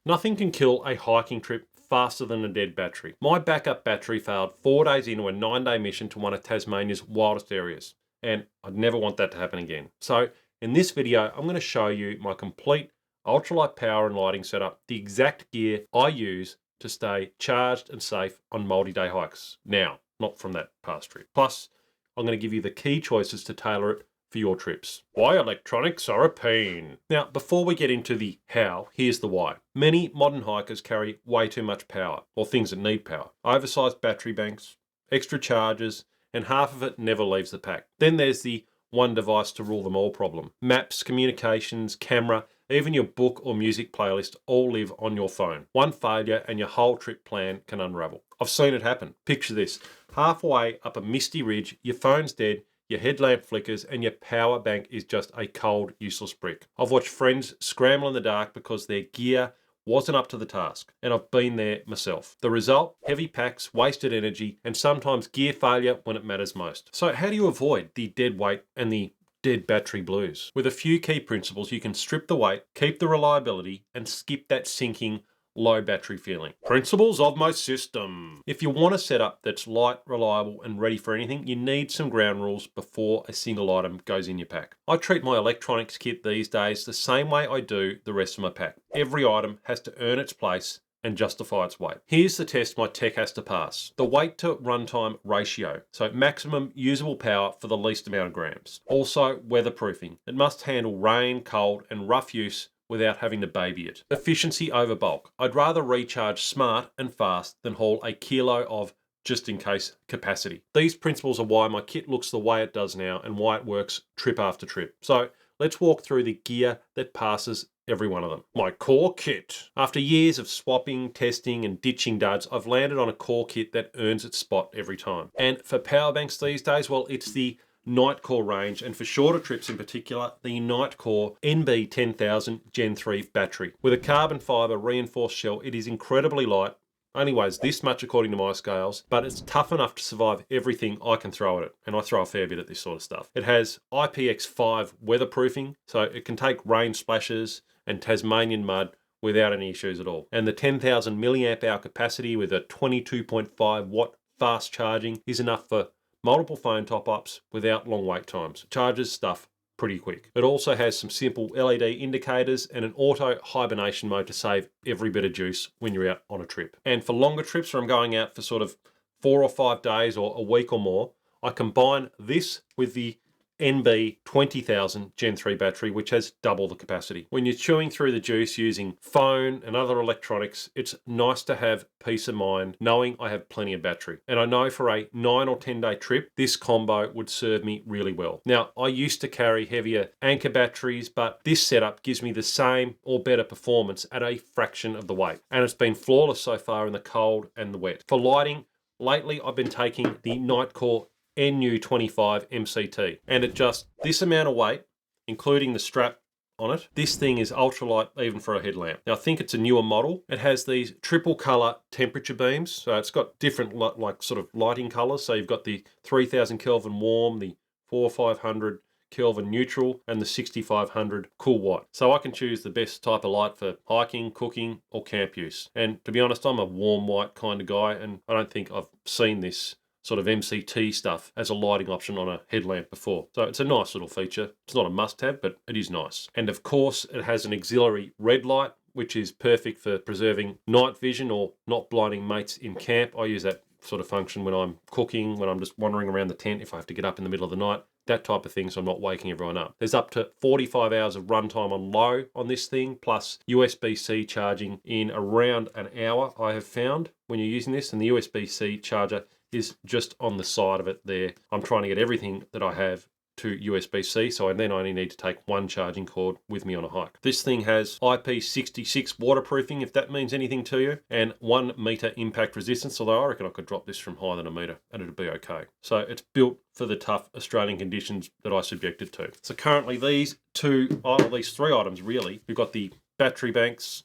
Nothing can kill a hiking trip faster than a dead battery. My backup battery failed 4 days into a 9-day mission to one of Tasmania's wildest areas, and I'd never want that to happen again. So in this video, I'm going to show you my complete ultralight power and lighting setup, the exact gear I use to stay charged and safe on multi-day hikes. Now, not from that past trip. Plus, I'm going to give you the key choices to tailor it for your trips. Why electronics are a pain. Now, before we get into the how, here's the why. Many modern hikers carry way too much power, or things that need power. Oversized battery banks, extra chargers, and half of it never leaves the pack. Then there's the one device to rule them all problem. Maps, communications, camera, even your book or music playlist all live on your phone. One failure and your whole trip plan can unravel. I've seen it happen. Picture this. Halfway up a misty ridge, your phone's dead, your headlamp flickers, and your power bank is just a cold, useless brick. I've watched friends scramble in the dark because their gear wasn't up to the task, and I've been there myself. The result? Heavy packs, wasted energy, and sometimes gear failure when it matters most. So how do you avoid the dead weight and the dead battery blues? With a few key principles, you can strip the weight, keep the reliability, and skip that sinking low battery feeling. Principles of my system. If you want a setup that's light, reliable, and ready for anything, you need some ground rules before a single item goes in your pack. I treat my electronics kit these days the same way I do the rest of my pack. Every item has to earn its place and justify its weight. Here's the test my tech has to pass. The weight to runtime ratio. So maximum usable power for the least amount of grams. Also weatherproofing. It must handle rain, cold, and rough use without having to baby it. Efficiency over bulk. I'd rather recharge smart and fast than haul a kilo of just in case capacity. These principles are why my kit looks the way it does now and why it works trip after trip. So let's walk through the gear that passes every one of them. My core kit. After years of swapping, testing, and ditching duds, I've landed on a core kit that earns its spot every time. And for power banks these days, well, it's the Nitecore range, and for shorter trips in particular, the Nitecore NB20 Gen 3 battery. With a carbon fiber reinforced shell, it is incredibly light, only weighs this much according to my scales, but it's tough enough to survive everything I can throw at it, and I throw a fair bit at this sort of stuff. It has IPX5 weatherproofing, so it can take rain splashes and Tasmanian mud without any issues at all. And the 10,000 milliamp hour capacity with a 22.5 watt fast charging is enough for multiple phone top-ups without long wait times. Charges stuff pretty quick. It also has some simple LED indicators and an auto hibernation mode to save every bit of juice when you're out on a trip. And for longer trips where I'm going out for sort of 4 or 5 days or a week or more, I combine this with the NB20 Gen 3 battery, which has double the capacity. When you're chewing through the juice using phone and other electronics, it's nice to have peace of mind knowing I have plenty of battery. And I know for a 9 or 10 day trip, this combo would serve me really well. Now, I used to carry heavier anchor batteries, but this setup gives me the same or better performance at a fraction of the weight. And it's been flawless so far in the cold and the wet. For lighting, lately I've been taking the Nitecore NU25 MCT, and at just this amount of weight, including the strap on it, this thing is ultralight even for a headlamp. Now I think it's a newer model. It has these triple color temperature beams, so it's got different like sort of lighting colors. So you've got the 3000 Kelvin warm, the 4500 Kelvin neutral, and the 6500 cool white. So I can choose the best type of light for hiking, cooking, or camp use. And to be honest, I'm a warm white kind of guy, and I don't think I've seen this sort of MCT stuff as a lighting option on a headlamp before. So it's a nice little feature. It's not a must-have, but it is nice. And of course, it has an auxiliary red light, which is perfect for preserving night vision or not blinding mates in camp. I use that sort of function when I'm cooking, when I'm just wandering around the tent, if I have to get up in the middle of the night, that type of thing, so I'm not waking everyone up. There's up to 45 hours of runtime on low on this thing, plus USB-C charging in around an hour, I have found, when you're using this, and the USB-C charger is just on the side of it there. I'm trying to get everything that I have to USB-C, so then I only need to take one charging cord with me on a hike. This thing has IP66 waterproofing, if that means anything to you, and 1 meter impact resistance, although I reckon I could drop this from higher than a meter and it'd be okay. So it's built for the tough Australian conditions that I subjected to. So currently these three items really, we've got the battery banks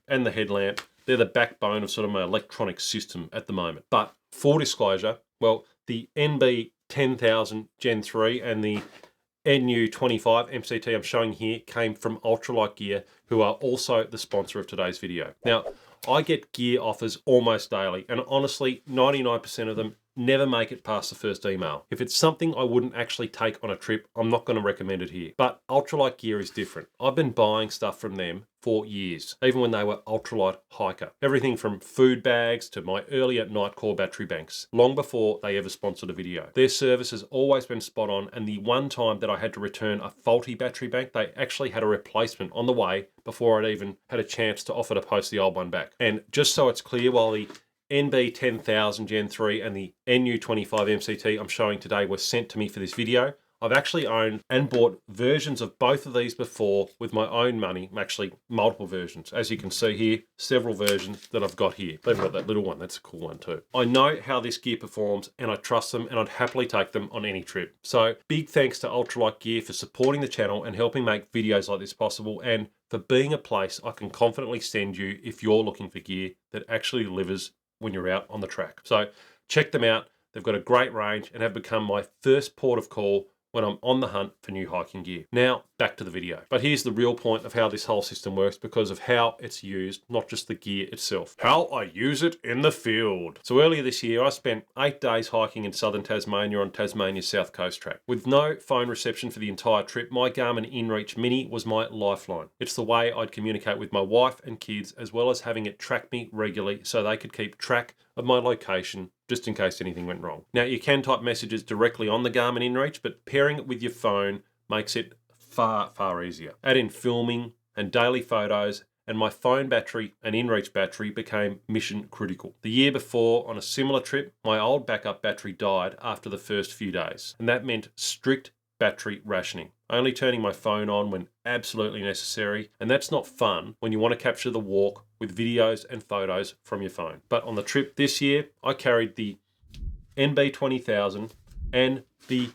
and the headlamp. They're the backbone of sort of my electronic system at the moment. But full disclosure, well, the NB10 Gen 3 and the NU25 MCT I'm showing here came from Ultralight Gear, who are also the sponsor of today's video. Now, I get gear offers almost daily, and honestly, 99% of them never make it past the first email. If it's something I wouldn't actually take on a trip, I'm not going to recommend it here. But Ultralight Gear is different. I've been buying stuff from them for years, even when they were Ultralight Hiker. Everything from food bags to my earlier Nightcore battery banks, long before they ever sponsored a video. Their service has always been spot on, and the one time that I had to return a faulty battery bank, they actually had a replacement on the way before I'd even had a chance to offer to post the old one back. And just so it's clear, while the NB10000 Gen 3 and the NU25 MCT I'm showing today were sent to me for this video, I've actually owned and bought versions of both of these before with my own money, actually multiple versions. As you can see here, several versions that I've got here. They've got that little one, that's a cool one too. I know how this gear performs and I trust them, and I'd happily take them on any trip. So big thanks to Ultralight Gear for supporting the channel and helping make videos like this possible, and for being a place I can confidently send you if you're looking for gear that actually delivers when you're out on the track. So check them out. They've got a great range and have become my first port of call when I'm on the hunt for new hiking gear. Now, back to the video. But here's the real point of how this whole system works, because of how it's used, not just the gear itself. How I use it in the field. So earlier this year, I spent 8 days hiking in southern Tasmania on Tasmania's South Coast track. With no phone reception for the entire trip, my Garmin InReach Mini was my lifeline. It's the way I'd communicate with my wife and kids, as well as having it track me regularly so they could keep track of my location just in case anything went wrong. Now, you can type messages directly on the Garmin InReach, but pairing it with your phone makes it far, far easier. Add in filming and daily photos, and my phone battery and InReach battery became mission critical. The year before, on a similar trip, my old backup battery died after the first few days, and that meant strict battery rationing, only turning my phone on when absolutely necessary, and that's not fun when you want to capture the walk with videos and photos from your phone. But on the trip this year, I carried the NB20000 and the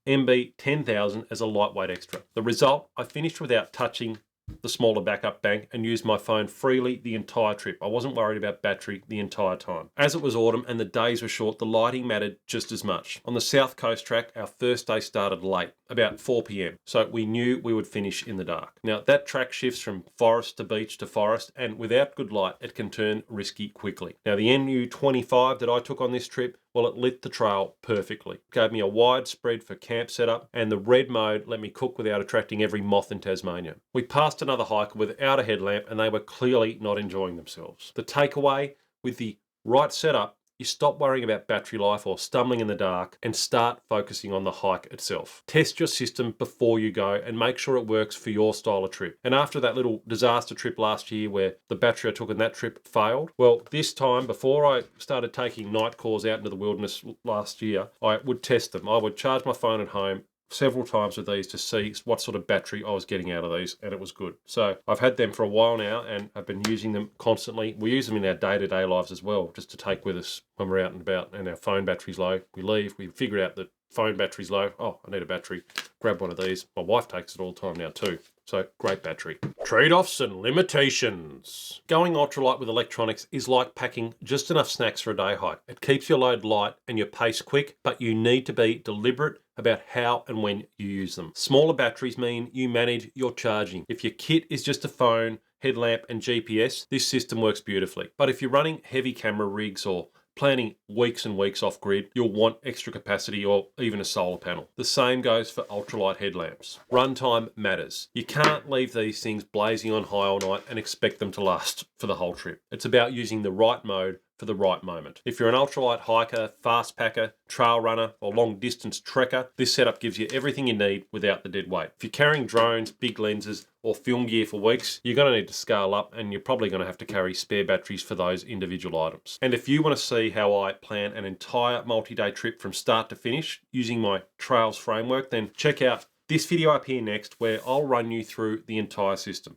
NB10000 as a lightweight extra. The result, I finished without touching the smaller backup bank and used my phone freely the entire trip. I wasn't worried about battery the entire time. As it was autumn and the days were short, the lighting mattered just as much. On the South Coast track, our first day started late, about 4 p.m, so we knew we would finish in the dark. Now, that track shifts from forest to beach to forest, and without good light, it can turn risky quickly. Now, the NU25 that I took on this trip, well, it lit the trail perfectly. It gave me a wide spread for camp setup, and the red mode let me cook without attracting every moth in Tasmania. We passed another hiker without a headlamp, and they were clearly not enjoying themselves. The takeaway, with the right setup, you stop worrying about battery life or stumbling in the dark and start focusing on the hike itself. Test your system before you go and make sure it works for your style of trip. And after that little disaster trip last year where the battery I took on that trip failed, well, this time, before I started taking Nightcores out into the wilderness last year, I would test them. I would charge my phone at home several times with these to see what sort of battery I was getting out of these, and it was good. So I've had them for a while now and I've been using them constantly. We use them in our day-to-day lives as well, just to take with us when we're out and about and our phone battery's low. We leave, we figure out that phone battery's low. Oh, I need a battery. Grab one of these. My wife takes it all the time now too. So great battery. Trade-offs and limitations. Going ultralight with electronics is like packing just enough snacks for a day hike. It keeps your load light and your pace quick, but you need to be deliberate about how and when you use them. Smaller batteries mean you manage your charging. If your kit is just a phone, headlamp and GPS, this system works beautifully. But if you're running heavy camera rigs or planning weeks and weeks off grid, you'll want extra capacity or even a solar panel. The same goes for ultralight headlamps. Runtime matters. You can't leave these things blazing on high all night and expect them to last for the whole trip. It's about using the right mode for the right moment. If you're an ultralight hiker, fast packer, trail runner, or long distance trekker, this setup gives you everything you need without the dead weight. If you're carrying drones, big lenses, or film gear for weeks, you're going to need to scale up, and you're probably going to have to carry spare batteries for those individual items. And if you want to see how I plan an entire multi-day trip from start to finish using my Trails framework, then check out this video up here next, where I'll run you through the entire system.